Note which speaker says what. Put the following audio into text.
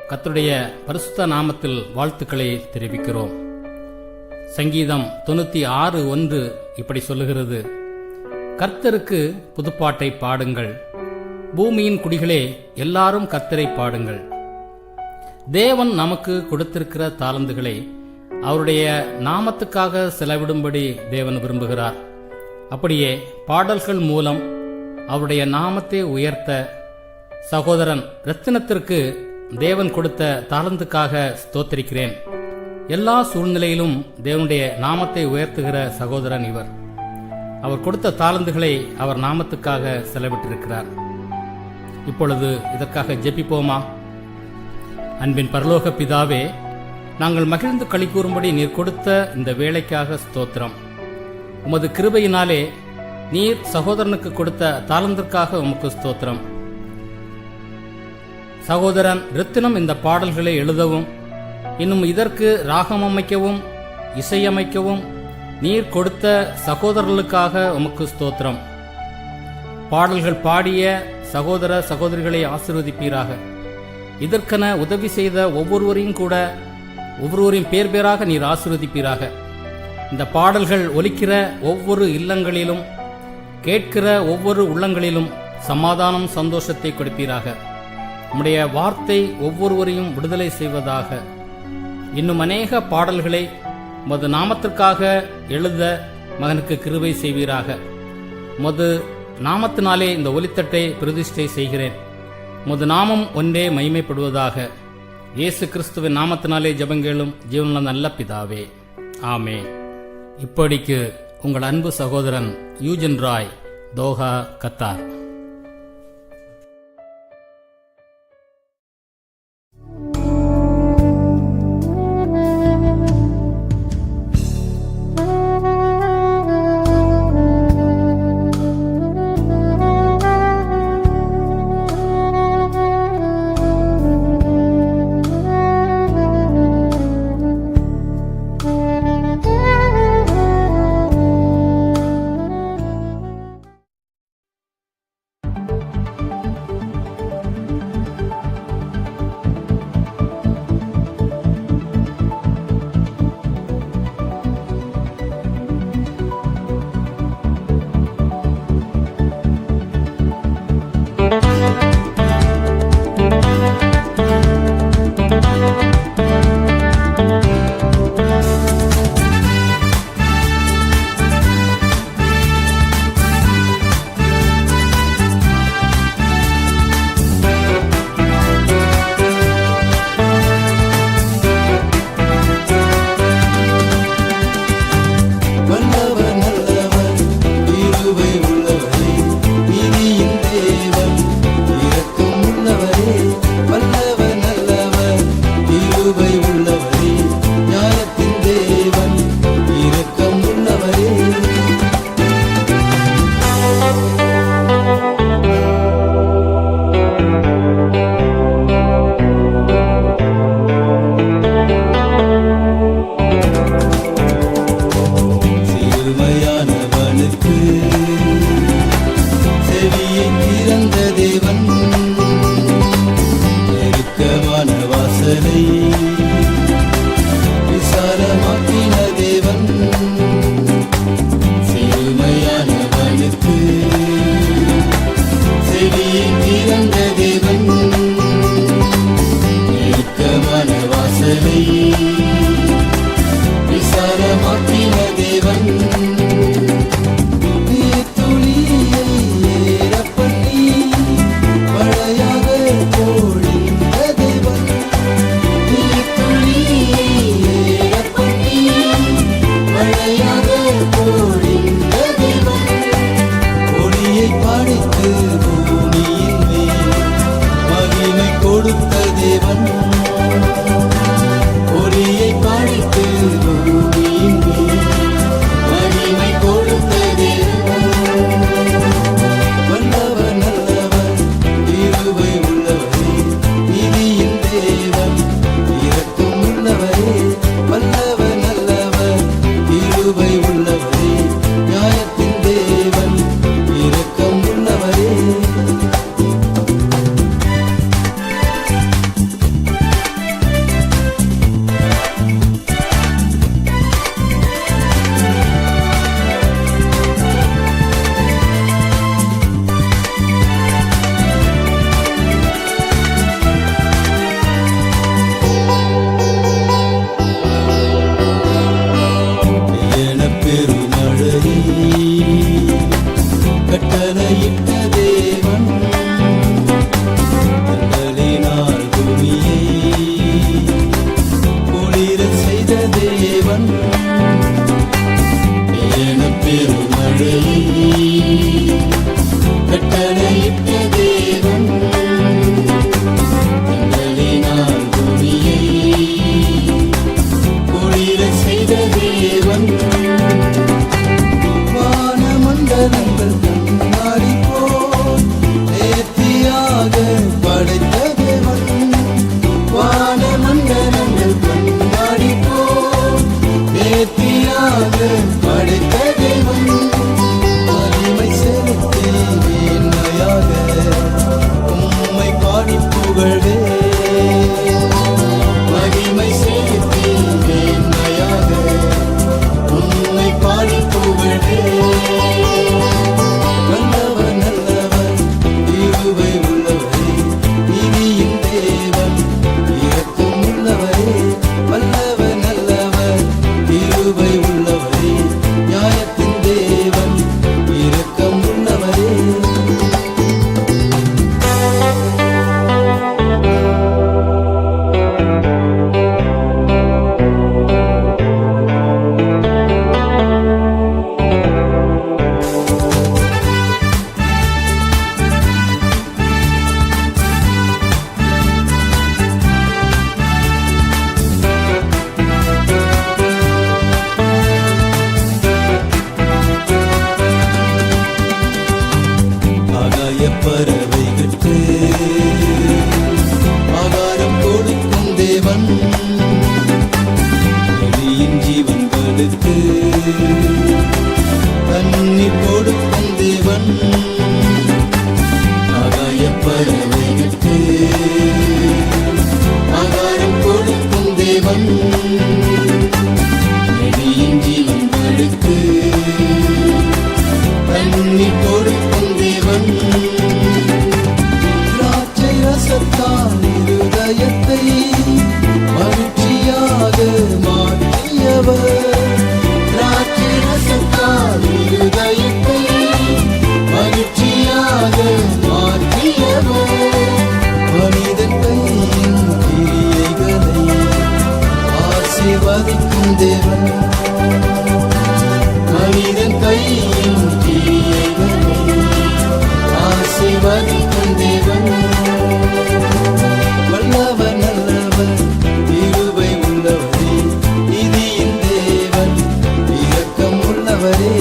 Speaker 1: கர்த்தருடைய பரிசுத்த நாமத்தில் வாழ்த்துக்களை தெரிவிக்கிறோம். சங்கீதம் 96:1 இப்படி சொல்லுகிறது: கர்த்தருக்கு புதுப்பாட்டை பாடுங்கள், பூமியின் குடிகளே எல்லாரும் கர்த்தரை பாடுங்கள். தேவன் நமக்கு கொடுத்திருக்கிற தாளந்துகளை அவருடைய நாமத்துக்காக செலவிடும்படி தேவன் விரும்புகிறார். அப்படியே பாடல்கள் மூலம் அவருடைய நாமத்தை உயர்த்த சகோதரன் ரத்தினத்திற்கு தேவன் கொடுத்த தாளந்துக்காக ஸ்தோத்திரிக்கிறேன். எல்லா சூழ்நிலையிலும் தேவனுடைய நாமத்தை உயர்த்துகிற சகோதரன் இவர். அவர் கொடுத்த தாளந்துகளை அவர் நாமத்துக்காக செலவிட்டிருக்கிறார். இப்பொழுது இதற்காக ஜெபிப்போமா? அன்பின் பரலோக பிதாவே, நாங்கள் மகிழ்ந்து களி கூறும்படி நீர் கொடுத்த இந்த வேலைக்காக ஸ்தோத்திரம். உமது கிருபையினாலே நீர் சகோதரனுக்கு கொடுத்த தாளந்திற்காக உமக்கு ஸ்தோத்திரம். சகோதரன் ரத்தினம் இந்த பாடல்களை எழுதவும் இன்னும் இதற்கு ராகம் அமைக்கவும் இசையமைக்கவும் நீர் கொடுத்த சகோதரர்களுக்காக உமக்கு ஸ்தோத்திரம். பாடல்கள் பாடிய சகோதர சகோதரிகளை ஆசீர்வதிப்பீராக. இதற்கென உதவி செய்த ஒவ்வொருவரையும் பேர் பேராக நீர் ஆசீர்வதிப்பீராக. இந்த பாடல்கள் ஒலிக்கிற ஒவ்வொரு இல்லங்களிலும், கேட்கிற ஒவ்வொரு உள்ளங்களிலும் சமாதானம் சந்தோஷத்தை கொடுப்பீராக. உம்முடைய வார்த்தை ஒவ்வொருவரையும் விடுதலை செய்வதாக. இன்னும் அநேக பாடல்களை உமது நாமத்திற்காக எழுத மகனுக்கு கிருபை செய்வீராக. உமது நாமத்தினாலே இந்த ஒலித்தட்டை பிரதிஷ்டை செய்கிறேன். உமது நாமம் ஒன்றே மகிமைப்படுவதாக. இயேசு கிறிஸ்துவின் நாமத்தினாலே ஜெபங்கேளும் ஜீவனுள்ள நல்ல பிதாவே, ஆமென். இப்படிக்கு உங்கள் அன்பு சகோதரன் யூஜன் ராய், தோஹா, கத்தார்.
Speaker 2: உம்மை பாடி புகழ்வே மகிமை செலுத்துவேன் மேன்மையாக உம்மை பாடி புகழ்வே வல்லவர் நல்லவர் கிருபை உள்ளவரே நீதியின் தேவன் இரக்கம் உள்ளவரே வல்லவர் நல்லவர் கிருபை உள்ளவரே நியாயத்தின் தேவன் இரக்கம் உள்ளவரே ஆகாய பறவைகளுக்கு ஆகாரம் கொடுக்கும் தேவன் வெளியின் ஜீவன்களுக்கு தண்ணீர் கொடுக்கும் தேவன் ஆகாய பறவைகளுக்கு ஆகாரம் கொடுக்கும் தேவன் வெளியின் ஜீவன்களுக்கு தண்ணீர் கொடுக்கும் தேவன் திராட்சை ரசத்தால் இருதயத்தை மகிழ்ச்சியாக மாற்றியவர் திராட்சை ரசத்தால் இருதயத்தை மகிழ்ச்சியாக மாற்றியவர் மனிதன் கையின் கிரியைகளை ஆசீர்வதிக்கும் தேவன் மனிதன் கையின் கிரியைகளை ஆசீர்வதிக்கும் தேவன் வல்லவர் நல்லவர் கிருபை உள்ளவரே நீதியின் தேவன் இரக்கம் உள்ளவரே